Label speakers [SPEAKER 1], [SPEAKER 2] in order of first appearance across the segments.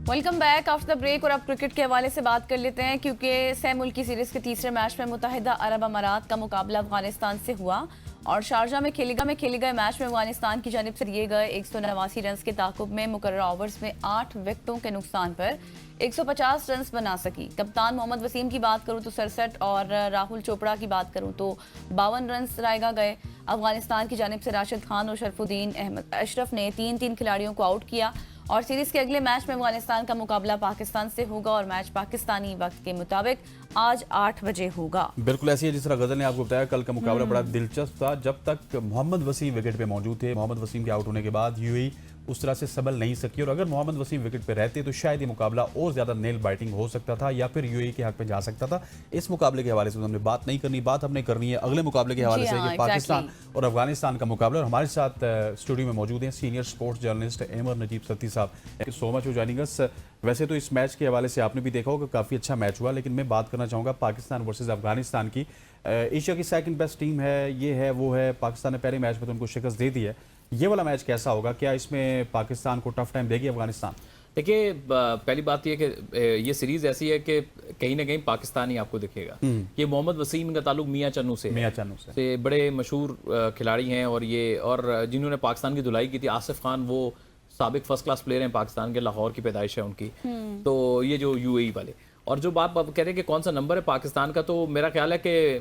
[SPEAKER 1] Welcome back after the break. और अब cricket के हवाले से बात कर लेते हैं क्योंकि सह मुल्की सीरीज के तीसरे मैच में मुत्तहिदा अरब अमारात का मुकाबला अफगानिस्तान से हुआ और शारजा में खेले गए मैच में अफगानिस्तान की जानिब से लिए गए 189 रन के ताकुब में मुकर्रर ओवर्स में 8 विकेटों के नुकसान पर 150 रन बना सकी। कप्तान मोहम्मद वसीम की बात करूं तो 67 और राहुल चोपड़ा की बात करूं तो 52 रन रायगा गए। अफगानिस्तान की जानिब से राशिद खान और शरफुद्दीन अहमद अशरफ ने 3-3 खिलाड़ियों को आउट किया और सीरीज के अगले मैच में अफगानिस्तान का मुकाबला पाकिस्तान से होगा और मैच पाकिस्तानी वक्त के मुताबिक आज 8 बजे होगा।
[SPEAKER 2] बिल्कुल ऐसी है जिस तरह गजल ने आपको बताया। कल का मुकाबला बड़ा दिलचस्प था जब तक मोहम्मद वसीम विकेट पे मौजूद थे। मोहम्मद वसीम के आउट होने के बाद यूएई उस तरह से संभल नहीं सकी और अगर मोहम्मद वसीम विकेट पे रहते तो शायद ये मुकाबला और ज्यादा नेल बाइटिंग हो सकता था या फिर यूएई के हक में जा सकता था। इस मुकाबले के हवाले से हमने बात नहीं करनी, बात हमने करनी है अगले मुकाबले के हवाले से कि पाकिस्तान और अफगानिस्तान का मुकाबला। और हमारे साथ स्टूडियो में मौजूद हैं senior sports journalist Ahmar Najeeb Satti sahab. Thank you so much for joining us. वैसे तो इस मैच के हवाले से आपने भी देखा होगा काफ़ी अच्छा मैच हुआ, लेकिन मैं बात करना चाहूँगा पाकिस्तान वर्सेस अफगानिस्तान की। एशिया की सेकंड बेस्ट टीम है, ये है वो है। पाकिस्तान ने पहले मैच में तो उनको शिकस्त दे दी है। ये वाला मैच कैसा होगा? क्या इसमें पाकिस्तान को टफ टाइम देगी अफगानिस्तान?
[SPEAKER 3] देखिए, पहली बात यह कि ये सीरीज ऐसी है कि कहीं ना कहीं पाकिस्तान ही आपको दिखेगा। ये मोहम्मद वसीम का ताल्लुक मियां चन्नू से बड़े मशहूर खिलाड़ी हैं और जिन्होंने पाकिस्तान की धुलाई की थी। आसिफ खान वो साबिक फर्स्ट क्लास प्लेयर हैं पाकिस्तान के, लाहौर की पैदाइश है उनकी। तो ये जो यूएई वाले और जो बात कह रहे हैं कि कौन सा नंबर है पाकिस्तान का, तो मेरा ख्याल है कि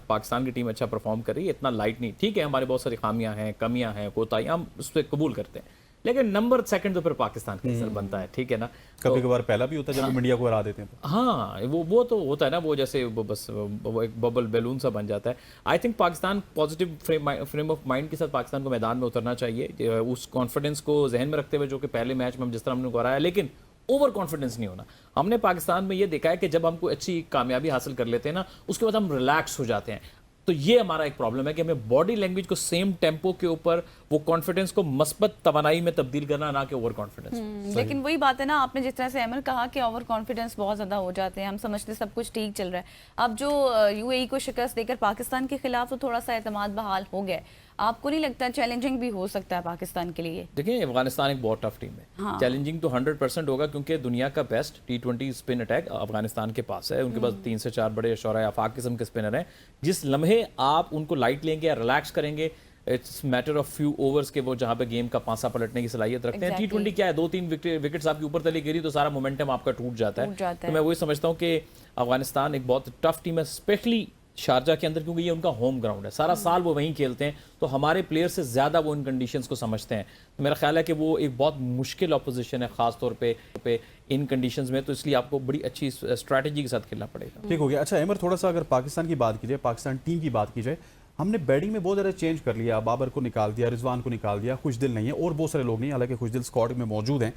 [SPEAKER 3] पाकिस्तान की टीम अच्छा परफॉर्म कर रही है, इतना लाइट नहीं। ठीक है, हमारे बहुत सारी खामियां हैं, कमियां हैं, कोताहियां, हम उस पर कबूल करते हैं, लेकिन नंबर सेकंड तो फिर पाकिस्तान का असर बनता है। ठीक है ना,
[SPEAKER 2] कभी कभार पहला भी होता है जब इंडिया को हरा देते हैं।
[SPEAKER 3] हाँ, वो तो होता है ना, वो जैसे बस वो एक बबल बैलून सा बन जाता है। I think Pakistan positive frame of mind के साथ पाकिस्तान को मैदान में उतरना चाहिए, उस कॉन्फिडेंस को जहन में रखते हुए जो कि पहले मैच में हम जिस तरह हमने कराया, लेकिन ओवर कॉन्फिडेंस नहीं होना। हमने पाकिस्तान में ये देखा है कि जब हम कोई अच्छी कामयाबी हासिल कर लेते हैं ना, उसके बाद हम रिलैक्स हो जाते हैं। तो ये हमारा एक प्रॉब्लम है कि हमें बॉडी लैंग्वेज को सेम टेम्पो के ऊपर वो कॉन्फिडेंस को मस्बत तवानाई में तब्दील करना, ना कि ओवर कॉन्फिडेंस।
[SPEAKER 1] लेकिन वही बात है ना, आपने जिस तरह से अमर कहा कि ओवर कॉन्फिडेंस बहुत ज्यादा हो जाते हैं, हम समझते सब कुछ ठीक चल रहा है। अब जो यूएई को शिकस्त देकर पाकिस्तान के खिलाफ तो थोड़ा सा एतमाद बहाल हो गया, आपको नहीं लगता चैलेंजिंग भी हो सकता है पाकिस्तान के लिए?
[SPEAKER 3] देखिए, अफगानिस्तान एक बहुत टफ टीम है। हाँ। चैलेंजिंग तो 100% होगा क्योंकि दुनिया का best T20 spin attack Afghanistan के पास है। उनके पास 3 से 4 बड़े शौरा आफाक किस्म के स्पिनर हैं। जिस लम्हे आप उनको लाइट लेंगे या रिलैक्स करेंगे, it's matter of few overs के वो जहां पे गेम का पांसा पलटने की सलाहियत रखते हैं। T20 क्या है, 2-3 विकेट्स आपकी ऊपर तले गिरी तो सारा मोमेंटम आपका टूट जाता है। तो मैं वही समझता हूँ कि अफगानिस्तान एक बहुत टफ टीम है, स्पेशली शारजा के अंदर, क्योंकि ये उनका होम ग्राउंड है, सारा साल वो वहीं खेलते हैं। तो हमारे प्लेयर से ज़्यादा वो इन कंडीशंस को समझते हैं। तो मेरा ख्याल है कि वो एक बहुत मुश्किल ऑपोजिशन है ख़ास तौर पे इन कंडीशंस में। तो इसलिए आपको बड़ी अच्छी स्ट्रैटेजी के साथ खेलना पड़ेगा।
[SPEAKER 2] ठीक हो गया। अच्छा अमर, थोड़ा सा अगर पाकिस्तान की बात की जाए, पाकिस्तान टीम की बात की जाए, हमने बैटिंग में बहुत ज़्यादा चेंज कर लिया। बाबर को निकाल दिया, रिजवान को निकाल दिया, खुशदिल नहीं है और बहुत सारे लोग नहीं, हालांकि खुशदिल स्क्वाड में मौजूद हैं।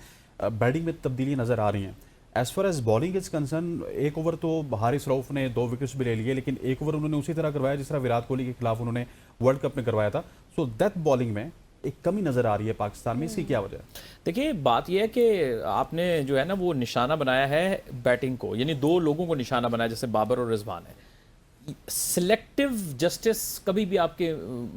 [SPEAKER 2] बैटिंग में तब्दीली नज़र आ रही हैं। As far as bowling is concern, एक ओवर तो हारिस रऊफ ने 2 विकेट्स भी ले लिए, लेकिन एक ओवर उन्होंने उसी तरह करवाया जिस तरह विराट कोहली के खिलाफ उन्होंने वर्ल्ड कप में करवाया था। सो डेथ बॉलिंग में एक कमी नजर आ रही है पाकिस्तान में, इसकी क्या वजह है?
[SPEAKER 3] देखिए, बात यह है कि आपने जो है ना वो निशाना बनाया है बैटिंग को, यानी 2 लोगों को निशाना बनाया, जैसे बाबर और रिजवान है। सिलेक्टिव जस्टिस कभी भी आपके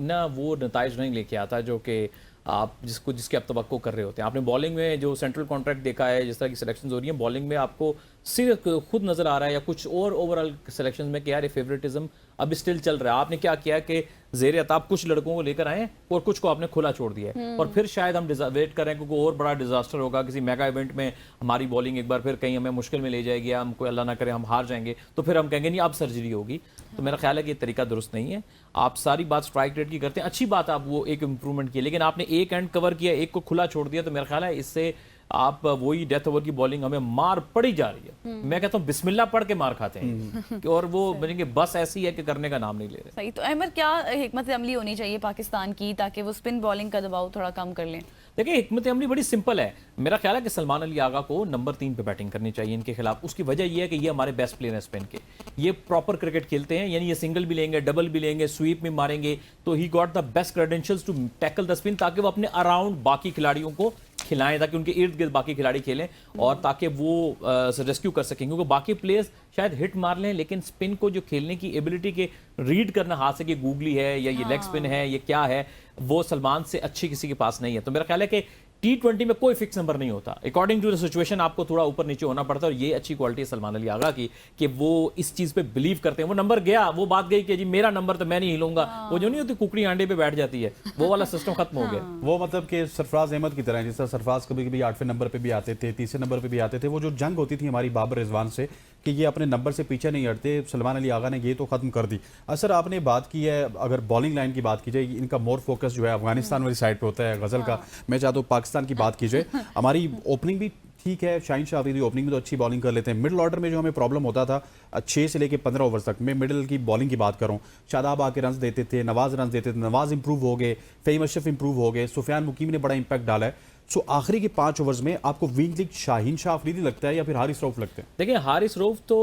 [SPEAKER 3] ना वो नताइज नहीं लेके आता जो कि आप जिसके आप तवक्को कर रहे होते हैं। आपने बॉलिंग में जो सेंट्रल कॉन्ट्रैक्ट देखा है, जिस तरह की सिलेक्शंस हो रही हैं बॉलिंग में, आपको सिर्फ खुद नजर आ रहा है या कुछ और ओवरऑल सिलेक्शंस में कि यार ये फेवरेटिज्म अब स्टिल चल रहा है। आपने क्या किया कि ज़ेर अताब कुछ लड़कों को लेकर आए और कुछ को आपने खुला छोड़ दिया है, और फिर शायद हम वेट कर रहे हैं क्योंकि और बड़ा डिजास्टर होगा, किसी मेगा इवेंट में हमारी बॉलिंग एक बार फिर कहीं हमें मुश्किल में ले जाएगी या हम कोई अल्लाह ना करे हम हार जाएंगे, तो फिर हम कहेंगे नहीं अब सर्जरी होगी। तो मेरा ख्याल है कि ये तरीका दुरुस्त नहीं है। आप सारी बात स्ट्राइक रेट की करते हैं, अच्छी बात, आप वो एक इंप्रूवमेंट की, लेकिन आपने एक एंड कवर किया, एक को खुला छोड़ दिया। तो मेरा ख्याल है इससे आप वही डेथ ओवर की बॉलिंग हमें मार पड़ी जा रही है। मैं कहता हूँ बिस्मिल्लाह पढ़ के मार खाते हैं और वो बनेंगे, बस ऐसी है कि करने का नाम नहीं ले रहे।
[SPEAKER 1] सही। तो अहमद, क्या हिकमत अमली होनी चाहिए पाकिस्तान की ताकि वो स्पिन बॉलिंग का दबाव थोड़ा कम कर लें?
[SPEAKER 3] देखिए, हिकमत अमली बड़ी सिंपल है। मेरा ख्याल है कि सलमान अली आगा को नंबर 3 पे बैटिंग करनी चाहिए इनके खिलाफ। उसकी वजह यह है कि ये हमारे बेस्ट प्लेयर हैं स्पिन के, ये प्रॉपर क्रिकेट खेलते हैं, यानी ये सिंगल भी लेंगे, डबल भी लेंगे, स्वीप में मारेंगे। तो he got the best credentials to tackle the spin, ताकि वो अपने अराउंड बाकी खिलाड़ियों को खिलाएं, ताकि उनके इर्द गिर्द बाकी खिलाड़ी खेलें और ताकि वो रेस्क्यू कर सकें। क्योंकि बाकी प्लेयर्स शायद हिट मार लें, लेकिन स्पिन को जो खेलने की एबिलिटी के रीड करना हाथ से कि गूगली है या ये लेग स्पिन है, ये क्या है, वो सलमान से अच्छी किसी के पास नहीं है। तो मेरा ख्याल है कि T20 में कोई फिक्स नंबर नहीं होता, अकॉर्डिंग टू द सिचुएशन आपको थोड़ा ऊपर नीचे होना पड़ता है। और ये अच्छी क्वालिटी है सलमान अली आगा की कि वो इस चीज पे बिलीव करते हैं। वो नंबर गया, वो बात गई कि जी मेरा नंबर तो मैं नहीं हिलूंगा, वो जो नहीं होती कुकड़ी अंडे पे बैठ जाती है, वो वाला सिस्टम खत्म हो गया।
[SPEAKER 2] वो मतलब कि सरफराज अहमद की तरह, जिस तरह सरफराज कभी कभी 8वें नंबर पे भी आते थे, 30वें नंबर पे भी आते थे, वो जो जंग होती थी हमारी बाबर रिजवान से कि ये अपने नंबर से पीछे नहीं हटते, सलमान अली आगा ने ये तो खत्म कर दी। सर आपने बात की है, अगर बॉलिंग लाइन की बात की जाए, इनका मोर फोकस जो है अफगानिस्तान वाली साइड पे होता है गजल का। मैं चाहता हूँ पाकिस्तान की बात की जाए, हमारी ओपनिंग भी ठीक है, शाहीन शाह अफरीदी ओपनिंग में तो अच्छी बॉलिंग कर लेते हैं। मिडिल ऑर्डर में जो हमें प्रॉब्लम होता था 6 से लेकर 15 ओवर तक, मैं मिडिल की बॉलिंग की बात करूँ, शादाब आके रन देते थे, नवाज रन देते थे, नवाज इंप्रूव हो गए, फ़हीम अशरफ इंप्रूव हो गए, सुफियान मुकीम ने बड़ा इंपैक्ट डाला है। सो आखिरी के 5 ओवर्स में आपको वीक लिंक शाहीन शाह अफरीदी लगता है या फिर हारिस रऊफ लगते हैं?
[SPEAKER 3] देखिए हारिस रऊफ तो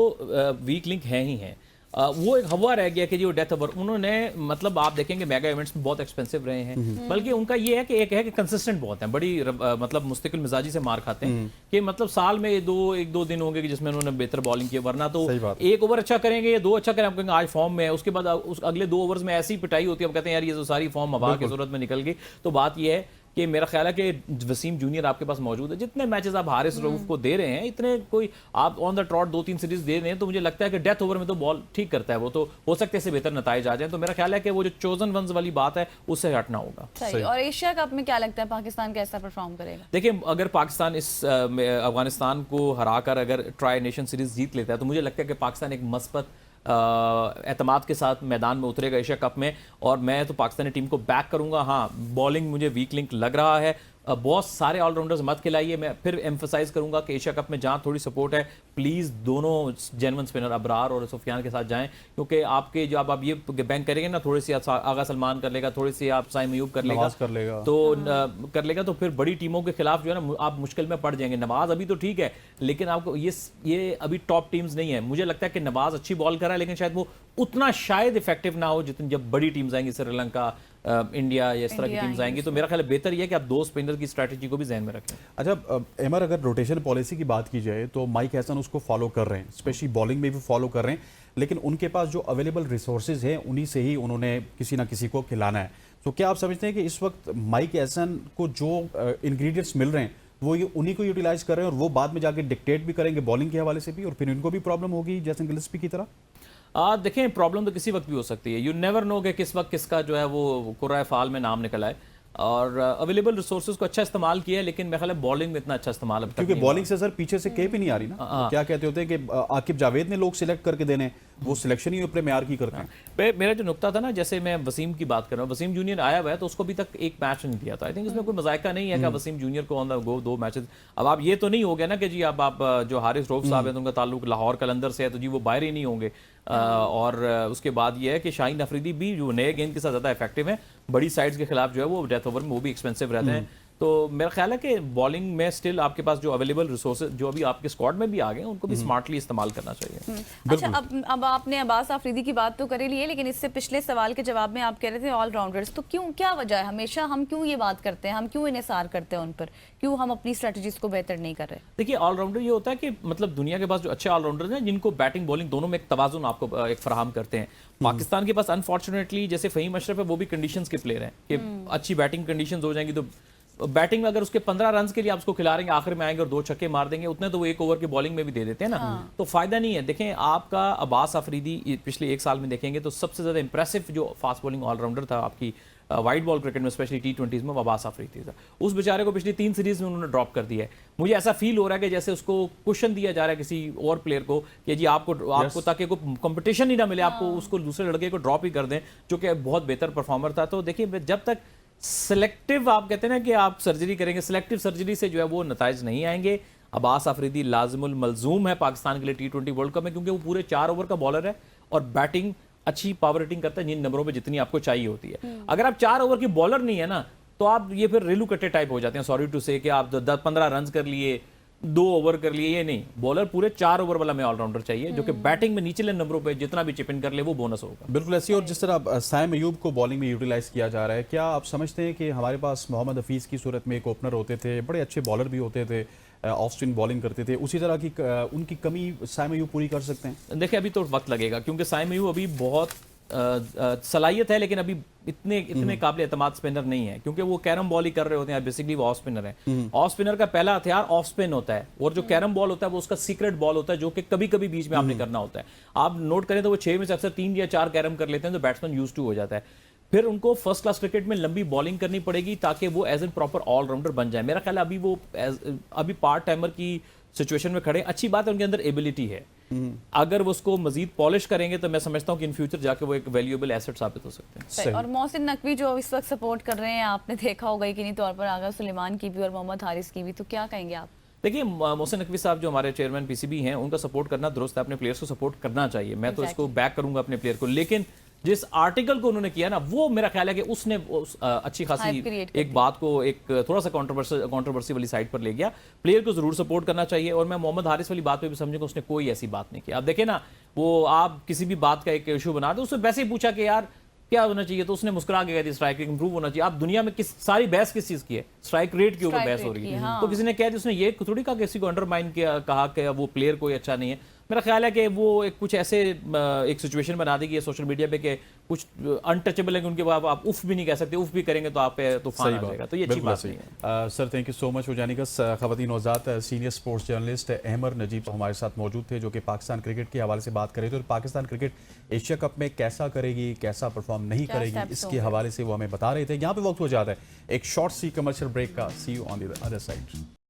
[SPEAKER 3] वीक लिंक है ही है। वो एक हवा रह गया कि जी वो डेथ ओवर उन्होंने, मतलब आप देखेंगे मेगा इवेंट्स में बहुत एक्सपेंसिव रहे हैं, बल्कि उनका ये है कि एक है कि कंसिस्टेंट बहुत है, बड़ी मतलब मुस्तकिल मिजाजी से मार खाते हैं कि मतलब साल में एक दो दिन होंगे कि जिसमें उन्होंने बेहतर बॉलिंग की, वरना तो एक ओवर अच्छा करेंगे या 2 अच्छा करें, आप कहेंगे आज फॉर्म में है, उसके बाद उस अगले 2 ओवर्स में ऐसी पिटाई होती है, आप कहते हैं यार ये तो सारी फॉर्म हवा की सूरत में निकल गई। तो बात ये है कि मेरा ख्याल है कि वसीम जूनियर आपके पास मौजूद है, जितने मैचेस आप हारिस रऊफ को दे रहे हैं, इतने कोई आप ऑन द ट्रॉट 2-3 सीरीज दे रहे हैं, तो मुझे लगता है कि डेथ ओवर में तो बॉल ठीक करता है, वो तो हो सकते हैं बेहतर नताइज आ जाए। तो मेरा ख्याल है कि वो जो चोजन वंस वाली बात है उससे हटना होगा।
[SPEAKER 1] सही। और एशिया कप में क्या लगता है पाकिस्तान कैसा परफॉर्म करेगा?
[SPEAKER 3] देखिए अगर पाकिस्तान इस अफगानिस्तान को हराकर अगर ट्राई नेशन सीरीज जीत लेता है तो मुझे लगता है कि पाकिस्तान एक मस्बत एतमाद के साथ मैदान में उतरेगा एशिया कप में, और मैं तो पाकिस्तानी टीम को बैक करूंगा। हाँ बॉलिंग मुझे वीक लिंक लग रहा है, बहुत सारे ऑलराउंडर्स मत खिलाइए। मैं फिर एम्फोसाइज करूंगा कि एशिया कप में जहाँ थोड़ी सपोर्ट है प्लीज़ दोनों जेन्युइन स्पिनर अबरार और सुफियान के साथ जाएं, क्योंकि आपके जो आप ये बैंक करेंगे ना, थोड़ी सी आगा सलमान कर लेगा, थोड़ी सी आप साइम अयूब कर लेगा तो फिर बड़ी टीमों के खिलाफ जो है ना आप मुश्किल में पड़ जाएंगे। नवाज अभी तो ठीक है, लेकिन आपको ये अभी टॉप टीम्स नहीं है। मुझे लगता है कि नवाज अच्छी बॉल कर रहा है, लेकिन शायद वो उतना शायद इफेक्टिव ना हो जितनी जब बड़ी टीम्स आएंगी, श्रीलंका, इंडिया या इस तरह की टीम्स आएंगी। तो मेरा ख्याल है बेहतर ये कि आप 2 स्पिनर की स्ट्रैटेजी को भी ज़हन में रखें।
[SPEAKER 2] अच्छा एमर, अगर रोटेशन पॉलिसी की बात की जाए तो माइक हैसन उसको फॉलो कर रहे हैं, स्पेशली बॉलिंग में भी फॉलो कर रहे हैं, लेकिन उनके पास जो अवेलेबल रिसोर्सेज हैं उन्हीं से ही उन्होंने किसी ना किसी को खिलाना है। तो क्या आप समझते हैं कि इस वक्त माइक हैसन को जो इंग्रेडिएंट्स मिल रहे हैं वो ये उन्हीं को यूटिलाइज कर रहे हैं, और वो बाद में जाके डिक्टेट भी करेंगे बॉलिंग के हवाले से भी, और फिर इनको भी प्रॉब्लम होगी जैसे गिलस्पी की तरह?
[SPEAKER 3] देखें प्रॉब्लम तो किसी वक्त भी हो सकती है, यू नेवर नो कि किस वक्त किसका जो है वो कुर्रा फाल में नाम निकल आए। और अवेलेबल रिसोर्सेज को अच्छा इस्तेमाल किया है, लेकिन मेरे ख्याल है बॉलिंग में इतना अच्छा इस्तेमाल
[SPEAKER 2] क्योंकि बॉलिंग से सर पीछे से केप ही नहीं आ रही ना। क्या कहते होते हैं कि आकिब जावेद ने लोग सिलेक्ट करके देने, वो सिलेक्शन ही अपने म्यार की करते हैं।
[SPEAKER 3] मेरा जो नुकता था ना, जैसे मैं वसीम की बात कर रहा हूँ, वसीम जूनियर आया हुआ है तो उसको अभी तक एक मैच नहीं दिया था। आई थिंक इसमें कोई मजायका नहीं है कि वसीम जूनियर को ऑन द गो 2 मैचेस। अब आप ये तो नहीं हो गया ना कि जी अब आप जो हारिस रऊफ साहब है तो उनका ताल्लुक लाहौर कलंदर से है तो जी वो बाहर ही नहीं होंगे। और उसके बाद ये है कि शाहीन अफरीदी भी जो नए गेंद के साथ ज़्यादा इफेक्टिव है, बड़ी साइड्स के खिलाफ जो है वो डेथ ओवर में वो भी एक्सपेंसिव रहते हैं। तो मेरा ख्याल है कि बॉलिंग में स्टिल आपके पास जो अवेलेबल रिसोर्सेज जो अभी आपके स्क्वाड में भी आ गए उनको भी स्मार्टली इस्तेमाल करना चाहिए।
[SPEAKER 1] अच्छा, अब आपने अब्बास आफरीदी की बात तो कर ही ली है, लेकिन इससे पिछले सवाल के जवाब में आप कह रहे थे ऑलराउंडर्स, तो क्यों, क्या वजह है हमेशा हम क्यों ये बात करते हैं, हम क्यों इन्हिसार करते हैं उन पर, क्यों हम अपनी स्ट्रेटजीज को बेहतर नहीं कर रहे?
[SPEAKER 3] देखिए ऑलराउंडर ये होता है कि मतलब दुनिया के पास जो अच्छे ऑलराउंडर्स हैं जिनको बैटिंग बॉलिंग दोनों में एक तवाजुन आपको एक फराहम करते हैं। पाकिस्तान के पास अनफॉर्चुनेटली जैसे फ़हीम अशरफ है वो भी कंडीशंस के प्लेयर हैं कि अच्छी बैटिंग कंडीशंस हो जाएंगी तो बैटिंग में अगर उसके 15 रन के लिए आप उसको खिला रहे हैं, आखिर में आएंगे और 2 छक्के मार देंगे, उतने तो वो 1 ओवर की बॉलिंग में भी दे देते हैं ना। तो फायदा नहीं है। देखें आपका अब्बास आफरीदी पिछले 1 साल में देखेंगे तो सबसे ज्यादा इंप्रेसिव जो फास्ट बॉलिंग ऑलराउंडर था आपकी वाइट बॉल क्रिकेट में, स्पेशली T20s में, अब्बास आफरीदी था। उस बेचारे को पिछली 3 सीरीज में उन्होंने ड्रॉप कर दिया है। मुझे ऐसा फील हो रहा है कि जैसे उसको क्वेश्चन दिया जा रहा है किसी और प्लेयर को कि जी आपको ताकि कोई कंपटीशन ही ना मिले, आपको उसको दूसरे लड़के को ड्रॉप ही कर दें जो कि बहुत बेहतर परफॉर्मर था। तो देखिए जब तक सिलेक्टिव आप कहते हैं ना कि आप सर्जरी करेंगे, सिलेक्टिव सर्जरी से जो है वो नताइज नहीं आएंगे। अब्बास आफरीदी लाजिमुल मलजूम है पाकिस्तान के लिए T20 वर्ल्ड कप में, क्योंकि वो पूरे 4 ओवर का बॉलर है और बैटिंग अच्छी पावर हिटिंग करता है जिन नंबरों पे जितनी आपको चाहिए होती है। अगर आप 4 ओवर की बॉलर नहीं है ना तो आप ये फिर रेलू कट्टे टाइप हो जाते हैं, सॉरी टू से, कि आप 10-15 रन कर लिए, 2 ओवर कर लिए, ये नहीं। बॉलर पूरे 4 ओवर वाला में ऑलराउंडर चाहिए जो कि बैटिंग में निचले नंबरों पे जितना भी चिप इन कर ले वो बोनस होगा।
[SPEAKER 2] बिल्कुल ऐसी। और जिस तरह साइम अयूब को बॉलिंग में यूटिलाइज किया जा रहा है, क्या आप समझते हैं कि हमारे पास मोहम्मद हफीज़ की सूरत में एक ओपनर होते थे, बड़े अच्छे बॉलर भी होते थे, ऑफ स्पिन बॉलिंग करते थे, उसी तरह की उनकी कमी साइम अयूब पूरी कर सकते हैं?
[SPEAKER 3] देखिए अभी तो वक्त लगेगा, क्योंकि साइम अयूब अभी बहुत सलाहियत है, लेकिन अभी इतने काबिल एतमाद स्पिनर नहीं है, क्योंकि वो कैरम बॉल ही कर रहे होते हैं, बेसिकली वो ऑफ स्पिनर है। ऑफ स्पिनर का पहला हथियार ऑफ स्पिन होता है, और जो कैरम बॉल होता है वो उसका सीक्रेट बॉल होता है, जो कि कभी कभी बीच में आपने करना होता है। आप नोट करें तो वो 6 में से अक्सर 3 या 4 कैरम कर लेते हैं, तो बैट्समैन यूज टू हो जाता है। फिर उनको फर्स्ट क्लास क्रिकेट में लंबी बॉलिंग करनी पड़ेगी ताकि वो एज एन प्रॉपर ऑलराउंडर बन जाए। मेरा ख्याल है अभी वो अभी पार्ट टाइमर की सिचुएशन में खड़े, अच्छी बात है उनके अंदर एबिलिटी है। अगर वो उसको मजीद पॉलिश करेंगे तो मैं समझता हूँ कि इन फ्यूचर जाके वो एक वैल्यूएबल एसेट साबित हो सकते हैं।
[SPEAKER 1] सही। और मोहसिन नकवी जो इस वक्त सपोर्ट कर रहे हैं, आपने देखा होगा यकीनी तौर पर आगा सुलेमान की भी और मोहम्मद हारिस की भी, तो क्या कहेंगे आप?
[SPEAKER 3] देखिए, मोहसिन नकवी साहब जो हमारे चेयरमैन पीसीबी हैं, उनका सपोर्ट करना दुरुस्त है, अपने प्लेयर्स को सपोर्ट करना चाहिए। मैं तो इसको बैक करूंगा अपने प्लेयर को, लेकिन जिस आर्टिकल को उन्होंने किया ना, वो मेरा ख्याल है कि उसने अच्छी खासी एक बात को एक थोड़ा सा कंट्रोवर्सी वाली साइड पर ले गया। प्लेयर को जरूर सपोर्ट करना चाहिए, और मैं मोहम्मद हारिस वाली बात पे भी समझूंगा उसने कोई ऐसी बात नहीं की। आप देखें ना, वो आप किसी भी बात का एक इशू बना दो, उससे वैसे ही पूछा कि यार क्या होना चाहिए, तो उसने मुस्कुरा के कह दी स्ट्राइक रेट इंप्रूव होना चाहिए। आप दुनिया में सारी बहस किस चीज की है? स्ट्राइक रेट के ऊपर बहस हो रही है। तो किसी ने कह दी, उसने ये थोड़ी कहा किसी को अंडरमाइन किया, कहा कि वो प्लेयर कोई अच्छा नहीं है। मेरा ख्याल है कि वो एक कुछ ऐसे एक सिचुएशन बना देगी सोशल मीडिया पे कि कुछ अनटचेबल है कि उनके बाद आप उफ भी नहीं कह सकते, उफ भी करेंगे तो आप पे तूफान आ जाएगा। तो ये अच्छी बात नहीं है।
[SPEAKER 2] Sir thank you so much for joining us. खवातीन नौजात senior sports journalist Ahmar Najeeb हमारे साथ मौजूद थे, जो कि पाकिस्तान क्रिकेट के हवाले से बात कर रहे थे, और पाकिस्तान क्रिकेट एशिया कप में कैसा करेगी, कैसा परफॉर्म नहीं करेगी, इसके हवाले से वो हमें बता रहे थे। यहाँ पे वक्त हो जाता है एक शॉर्ट सी कमर्शियल ब्रेक का। See you on the other side.